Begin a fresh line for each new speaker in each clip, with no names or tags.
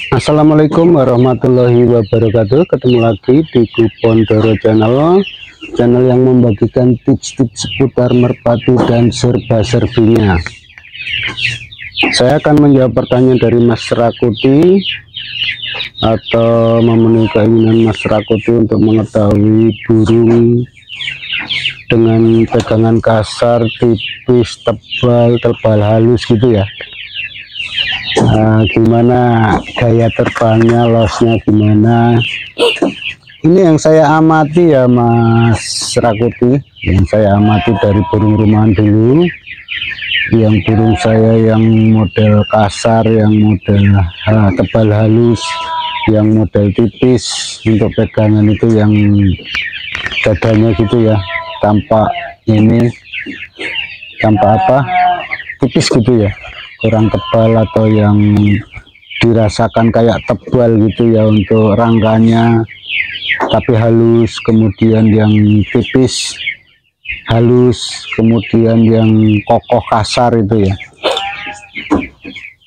Assalamualaikum warahmatullahi wabarakatuh. Ketemu lagi di Kupondoro channel yang membagikan tips-tips seputar merpati dan serba-serbinya. Saya akan menjawab pertanyaan dari Mas Rakuti atau memenuhi keinginan Mas Rakuti untuk mengetahui burung dengan pegangan kasar, tipis, tebal, halus gitu ya. Gimana gaya terbangnya, lossnya gimana. Ini yang saya amati ya Mas Rakuti, yang saya amati dari burung rumahan dulu. Yang burung saya yang model kasar, yang model tebal halus, yang model tipis, untuk pegangan itu yang dadanya gitu ya, tampak ini, tampak apa, tipis gitu ya, kurang tebal, atau yang dirasakan kayak tebal gitu ya untuk rangkanya tapi halus, kemudian yang tipis halus, kemudian yang kokoh kasar itu ya.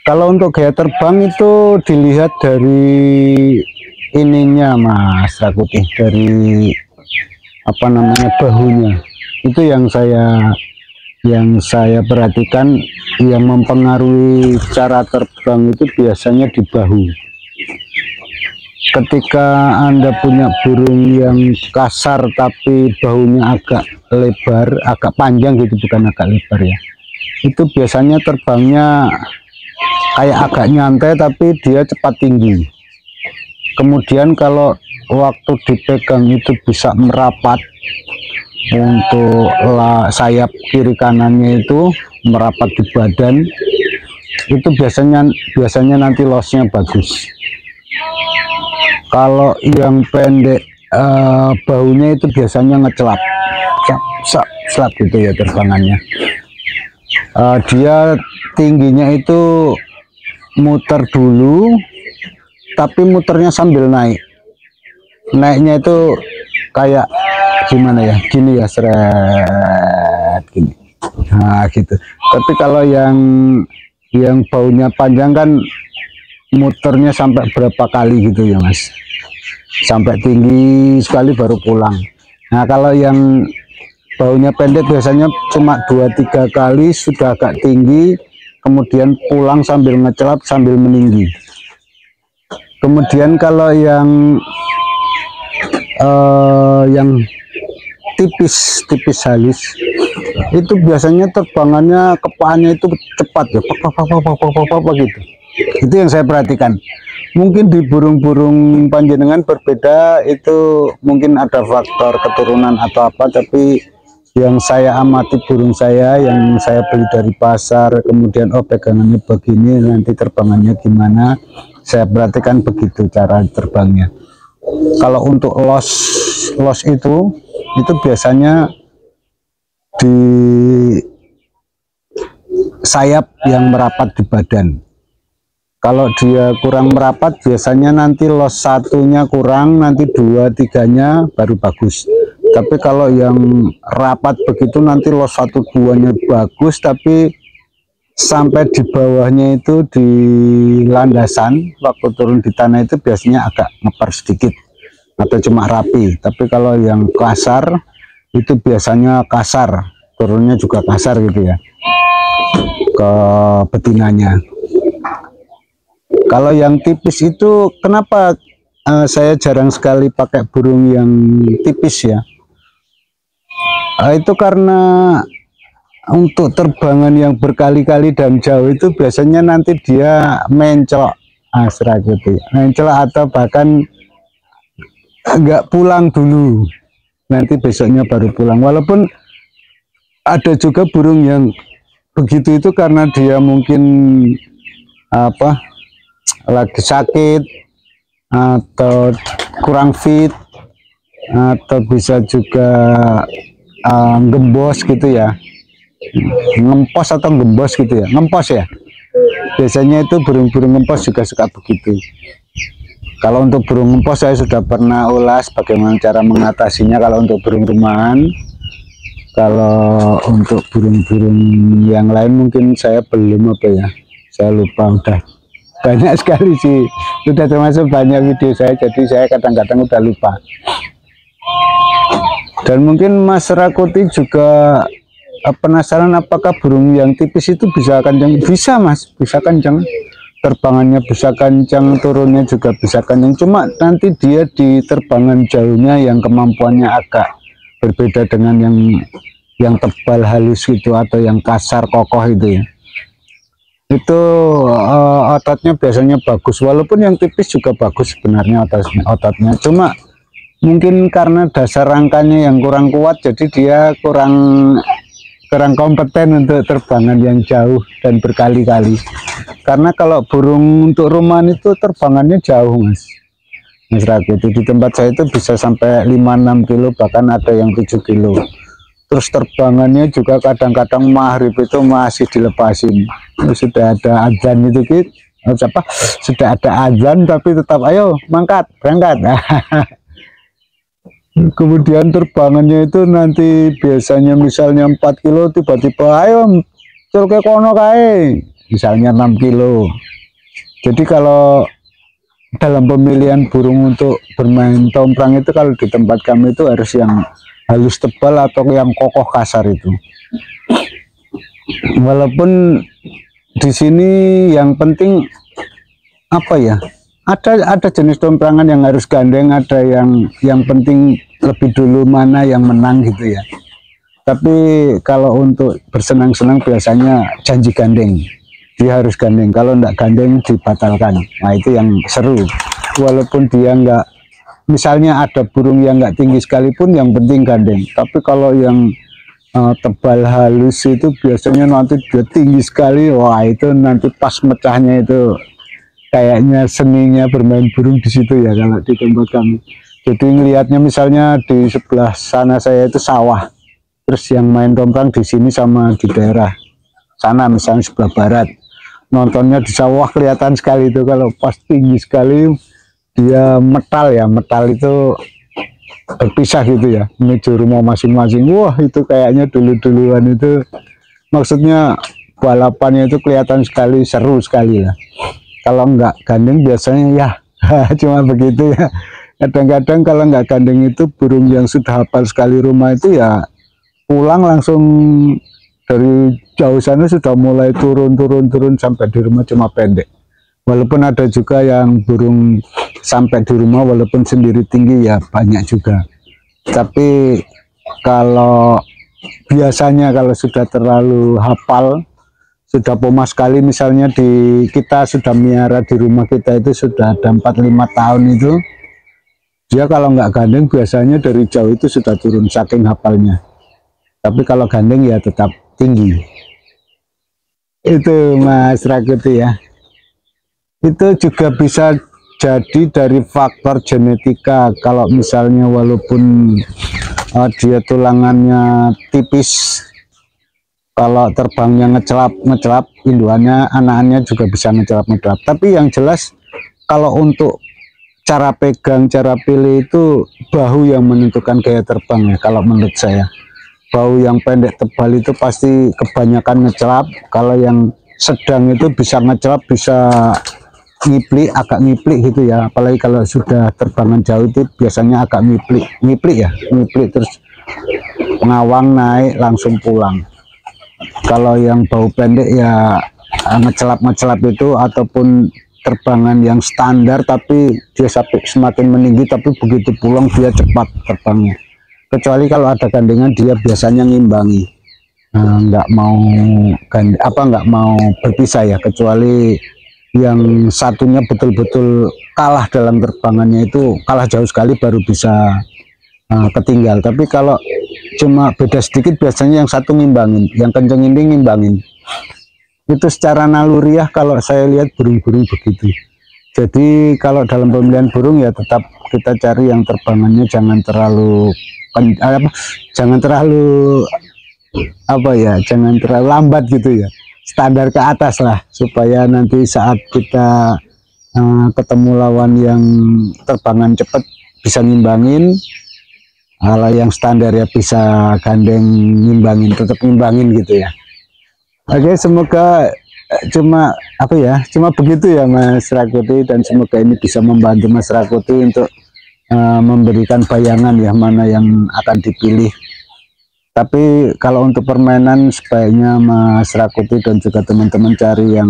Kalau untuk gaya terbang itu dilihat dari ininya Mas Rakuti, dari apa namanya, bahunya. Itu yang saya perhatikan, yang mempengaruhi cara terbang itu biasanya di bahu. Ketika Anda punya burung yang kasar tapi bahunya agak lebar, agak panjang gitu, bukan agak lebar ya, itu biasanya terbangnya kayak agak nyantai tapi dia cepat tinggi. Kemudian kalau waktu dipegang itu bisa merapat, untuk sayap kiri kanannya itu merapat di badan, itu biasanya nanti lossnya bagus. Kalau yang pendek bahunya itu biasanya ngecelap slap gitu ya terbangannya. Dia tingginya itu muter dulu, tapi muternya sambil naiknya itu kayak gimana ya, gini ya, seret gini, nah gitu. Tapi kalau yang baunya panjang kan muternya sampai berapa kali gitu ya Mas, sampai tinggi sekali baru pulang. Nah kalau yang baunya pendek biasanya cuma 2-3 kali sudah agak tinggi, kemudian pulang sambil ngecelap sambil meninggi. Kemudian kalau yang tipis halus itu biasanya terbangannya, kepaannya itu cepat ya, apa gitu. Itu yang saya perhatikan. Mungkin di burung-burung panjenengan berbeda, itu mungkin ada faktor keturunan atau apa, tapi yang saya amati burung saya yang saya beli dari pasar, kemudian pegangannya begini, nanti terbangannya gimana, saya perhatikan begitu cara terbangnya. Kalau untuk loss itu biasanya di sayap yang merapat di badan. Kalau dia kurang merapat biasanya nanti loss satunya kurang, nanti 2-3-nya baru bagus. Tapi kalau yang rapat begitu nanti loss 1-2-nya bagus, tapi sampai di bawahnya itu di landasan waktu turun di tanah itu biasanya agak ngeper sedikit atau cuma rapi. Tapi kalau yang kasar itu biasanya kasar, turunnya juga kasar gitu ya ke betinanya. Kalau yang tipis itu kenapa saya jarang sekali pakai burung yang tipis ya, itu karena untuk terbangan yang berkali-kali dan jauh itu biasanya nanti dia mencolok, gitu, mencolok, atau bahkan enggak pulang dulu, nanti besoknya baru pulang. Walaupun ada juga burung yang begitu itu karena dia mungkin apa, lagi sakit atau kurang fit, atau bisa juga gembos gitu ya, ngempos atau gembos gitu ya, ngempos ya, biasanya itu burung-burung ngempos juga suka begitu. Kalau untuk burung ngempos saya sudah pernah ulas bagaimana cara mengatasinya kalau untuk burung rumahan. Kalau untuk burung-burung yang lain mungkin saya belum, saya lupa, udah banyak sekali sih, sudah termasuk banyak video saya, jadi saya kadang-kadang udah lupa. Dan mungkin Mas Rakuti juga penasaran apakah burung yang tipis itu bisa kencang? Bisa Mas, bisa kencang, terbangannya bisa kencang, turunnya juga bisa kencang, cuma nanti dia di terbangan jauhnya yang kemampuannya agak berbeda dengan yang tebal halus gitu atau yang kasar kokoh itu ya. Itu ototnya biasanya bagus, walaupun yang tipis juga bagus sebenarnya ototnya, cuma mungkin karena dasar rangkanya yang kurang kuat, jadi dia kurang kompeten untuk terbangan yang jauh dan berkali-kali. Karena kalau burung untuk rumahan itu terbangannya jauh Mas Rakuti. Di tempat saya itu bisa sampai 5-6 kilo, bahkan ada yang 7 kilo. Terus terbangannya juga kadang-kadang maghrib itu masih dilepasin. Sudah ada azan itu sudah ada azan tapi tetap ayo mangkat berangkat. Kemudian terbangannya itu nanti biasanya misalnya 4 kilo, tiba-tiba ayo cul ke kono kae, misalnya 6 kilo. Jadi kalau dalam pemilihan burung untuk bermain tomprang itu, kalau di tempat kami itu harus yang halus tebal atau yang kokoh kasar itu. Walaupun di sini yang penting apa ya, ada jenis tomprangan yang harus gandeng, ada yang penting lebih dulu mana yang menang gitu ya. Tapi kalau untuk bersenang-senang biasanya janji gandeng, dia harus gandeng, kalau enggak gandeng dibatalkan. Nah itu yang seru, walaupun dia enggak, misalnya ada burung yang enggak tinggi sekalipun yang penting gandeng. Tapi kalau yang tebal halus itu biasanya nanti dia tinggi sekali, wah itu nanti pas mecahnya itu kayaknya seninya bermain burung di situ ya kalau di tempat kami. Jadi ngelihatnya misalnya di sebelah sana saya itu sawah, terus yang main tomprang di sini sama di daerah sana misalnya sebelah barat, nontonnya di sawah kelihatan sekali itu kalau pas tinggi sekali dia metal ya, metal itu berpisah gitu ya menuju rumah masing-masing. Wah itu kayaknya dulu-duluan itu, maksudnya balapannya itu kelihatan sekali, seru sekali lah. Kalau nggak gandeng biasanya ya cuma begitu ya. Kadang-kadang kalau nggak gandeng itu burung yang sudah hafal sekali rumah itu ya pulang langsung dari jauh sana sudah mulai turun sampai di rumah cuma pendek. Walaupun ada juga yang burung sampai di rumah walaupun sendiri tinggi ya banyak juga. Tapi kalau biasanya kalau sudah terlalu hafal, sudah pomas sekali, misalnya kita sudah miara di rumah kita itu sudah ada 4-5 tahun itu, dia kalau nggak gandeng biasanya dari jauh itu sudah turun saking hafalnya. Tapi kalau gandeng ya tetap tinggi. Itu Mas Rakuti ya. Itu juga bisa jadi dari faktor genetika. Kalau misalnya walaupun dia tulangannya tipis, kalau terbangnya ngecelap, induannya, anakannya juga bisa ngecelap. Tapi yang jelas kalau untuk cara pegang, cara pilih itu bahu yang menentukan gaya terbang ya. Kalau menurut saya, bahu yang pendek tebal itu pasti kebanyakan ngecelap. Kalau yang sedang itu bisa ngecelap, bisa agak ngiplik gitu ya. Apalagi kalau sudah terbangan jauh itu biasanya agak ngiplik terus ngawang naik langsung pulang. Kalau yang bau pendek ya ngecelap itu, ataupun terbangan yang standar tapi dia semakin meninggi tapi begitu pulang dia cepat terbangnya. Kecuali kalau ada gandengan dia biasanya ngimbangi, nggak mau berpisah ya, kecuali yang satunya betul-betul kalah dalam terbangannya, itu kalah jauh sekali baru bisa ketinggal. Tapi kalau cuma beda sedikit biasanya yang satu ngimbangin, yang kenceng ini ngimbangin. Itu secara naluriah kalau saya lihat burung-burung begitu. Jadi kalau dalam pemilihan burung ya tetap kita cari yang terbangannya jangan terlalu lambat gitu ya, standar ke atas lah, supaya nanti saat kita ketemu lawan yang terbangan cepat bisa ngimbangin. Kalau yang standar ya bisa gandeng ngimbangin, tetap ngimbangin gitu ya. Oke, semoga cuma apa ya, cuma begitu ya Mas Rakuti, dan semoga ini bisa membantu Mas Rakuti untuk memberikan bayangan ya mana yang akan dipilih. Tapi kalau untuk permainan sebaiknya Mas Rakuti dan juga teman-teman cari yang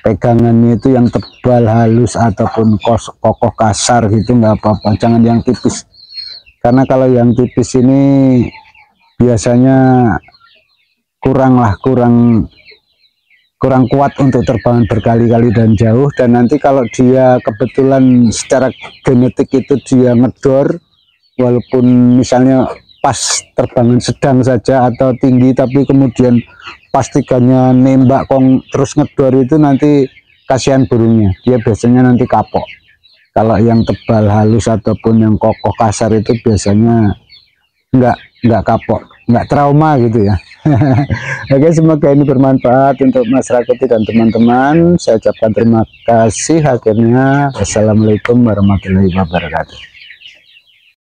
pegangannya itu yang tebal, halus, ataupun kokoh kasar gitu, nggak apa-apa, jangan yang tipis, karena kalau yang tipis ini biasanya kurang kuat untuk terbang berkali-kali dan jauh. Dan nanti kalau dia kebetulan secara genetik itu dia ngedor, walaupun misalnya pas terbangan sedang saja atau tinggi, tapi kemudian pastikannya nembak terus ngedor, itu nanti kasihan burungnya, dia biasanya nanti kapok. Kalau yang tebal, halus, ataupun yang kokoh kasar itu biasanya nggak kapok, nggak trauma gitu ya. Oke, semoga ini bermanfaat untuk Mas Rakuti dan teman-teman. Saya ucapkan terima kasih. Akhirnya, wassalamualaikum warahmatullahi wabarakatuh.